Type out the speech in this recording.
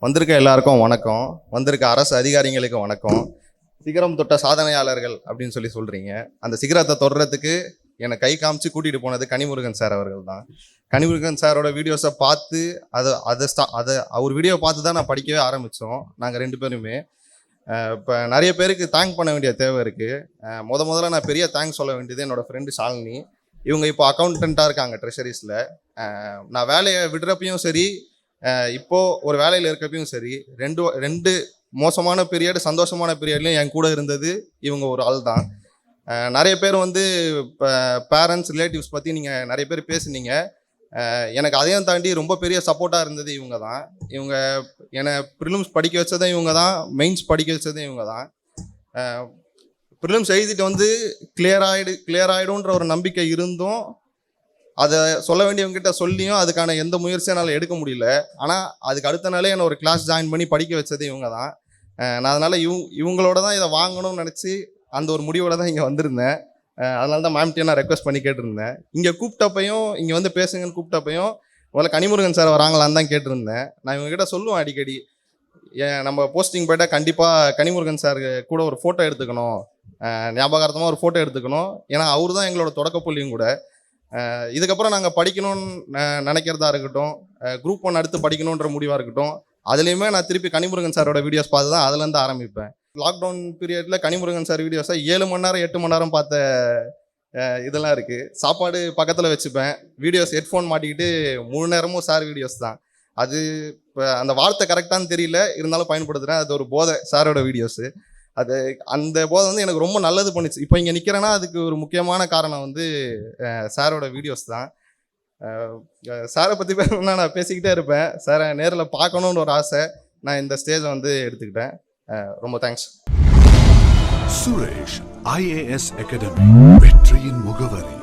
வந்திருக்க எல்லாருக்கும் வணக்கம். வந்திருக்க அரசு அதிகாரிகளுக்கு வணக்கம். சிகரம் தொட்ட சாதனையாளர்கள் அப்படின்னு சொல்கிறீங்க. அந்த சிகரத்தை தொடுறதுக்கு என்னை கை காமிச்சு கூட்டிகிட்டு போனது கனிமுருகன் சார் அவர்கள் தான். கனிமுருகன் சாரோட வீடியோஸை பார்த்து அதை அவர் வீடியோ பார்த்து தான் நான் படிக்கவே ஆரம்பித்தோம் நாங்கள் 2 பேருமே. இப்போ நிறைய பேருக்கு தேங்க் பண்ண வேண்டிய தேவை இருக்குது. முதல்ல நான் பெரிய தேங்க்ஸ் சொல்ல வேண்டியது என்னோடய ஃப்ரெண்டு ஷாலினி. இவங்க இப்போ அக்கௌண்டண்ட்டாக இருக்காங்க ட்ரெஷரிஸில். நான் வேலையை விடுறப்பையும் சரி, இப்போது ஒரு வேலையில் இருக்கப்பையும் சரி, ரெண்டு மோசமான பீரியட் சந்தோஷமான பீரியட்லையும் என் கூட இருந்தது இவங்க ஒரு ஆள் தான். நிறைய பேர் வந்து இப்போ பேரண்ட்ஸ் ரிலேட்டிவ்ஸ் பற்றி நீங்கள் நிறைய பேர் பேசுனீங்க. எனக்கு அதையும் தாண்டி ரொம்ப பெரிய சப்போர்ட்டாக இருந்தது இவங்க தான். இவங்க என்னை ப்ரிலிம்ஸ் படிக்க வச்சதும் இவங்க தான், மெயின்ஸ் படிக்க வச்சதும் இவங்க தான். ப்ரிலிம்ஸ் எழுதிட்டு வந்து கிளியர் ஆகிடும்ன்ற ஒரு நம்பிக்கை இருந்தும் அதை சொல்ல வேண்டியவங்ககிட்ட சொல்லியும் அதுக்கான எந்த முயற்சியும் என்னால் எடுக்க முடியல. ஆனால் அதுக்கு அடுத்த நாளே என்னை ஒரு கிளாஸ் ஜாயின் பண்ணி படிக்க வச்சது இவங்க தான். நான் அதனால் இவங்களோட தான் இதை வாங்கணும்னு நினச்சி அந்த ஒரு முடிவோட தான் இங்கே வந்திருந்தேன். அதனால தான் மேம்கிட்டே நான் ரெக்வஸ்ட் பண்ணி கேட்டிருந்தேன். இங்கே கூப்பிட்டப்பையும் இங்கே வந்து பேசுங்கன்னு கூப்பிட்டப்பையும் முதல்ல கனிமுருகன் சார் வராங்களான்னு தான் கேட்டிருந்தேன். நான் இவங்ககிட்ட சொல்லுவேன் அடிக்கடி, நம்ம போஸ்டிங் போய்ட்டால் கண்டிப்பாக கனிமுருகன் சார் கூட ஒரு ஃபோட்டோ எடுத்துக்கணும், ஞாபகார்த்தமாக ஒரு ஃபோட்டோ எடுத்துக்கணும். ஏன்னா அவர் தான் எங்களோட தொடக்கப்புள்ளியும் கூட. இதுக்கப்புறம் நாங்கள் படிக்கணும்னு நினைக்கிறதா இருக்கட்டும், குரூப் 1 அடுத்து படிக்கணுன்ற முடிவாக இருக்கட்டும், அதுலேயுமே நான் திருப்பி கனிமுருகன் சாரோட வீடியோஸ் பார்த்து தான் அதுலேருந்து ஆரம்பிப்பேன். லாக்டவுன் பீரியடில் கனிமுருகன் சார் வீடியோஸை 7 மணி நேரம் 8 மணி நேரம் பார்த்த இதெல்லாம் இருக்குது. சாப்பாடு பக்கத்தில் வச்சுப்பேன், வீடியோஸ் ஹெட்ஃபோன் மாட்டிக்கிட்டு முழு நேரமும் சார் வீடியோஸ் தான். அது இப்போ அந்த வார்த்தை கரெக்டானு தெரியல, இருந்தாலும் பயன்படுத்துகிறேன். அது ஒரு போதை சாரோட வீடியோஸு. அந்த போதை வந்து எனக்கு ரொம்ப நல்லது பண்ணிச்சு. இப்போ இங்கே நிற்கிறேன்னா அதுக்கு ஒரு முக்கியமான காரணம் வந்து சாரோட வீடியோஸ் தான். சாரை பற்றி பேசணும்னா நான் பேசிக்கிட்டே இருப்பேன். சாரை நேரில் பார்க்கணுன்னு ஒரு ஆசை. நான் இந்த ஸ்டேஜை வந்து எடுத்துக்கிட்டேன். ரொம்ப தேங்க்ஸ். சுரேஷ் IAS அகாடமி, வெற்றியின் முகவரி.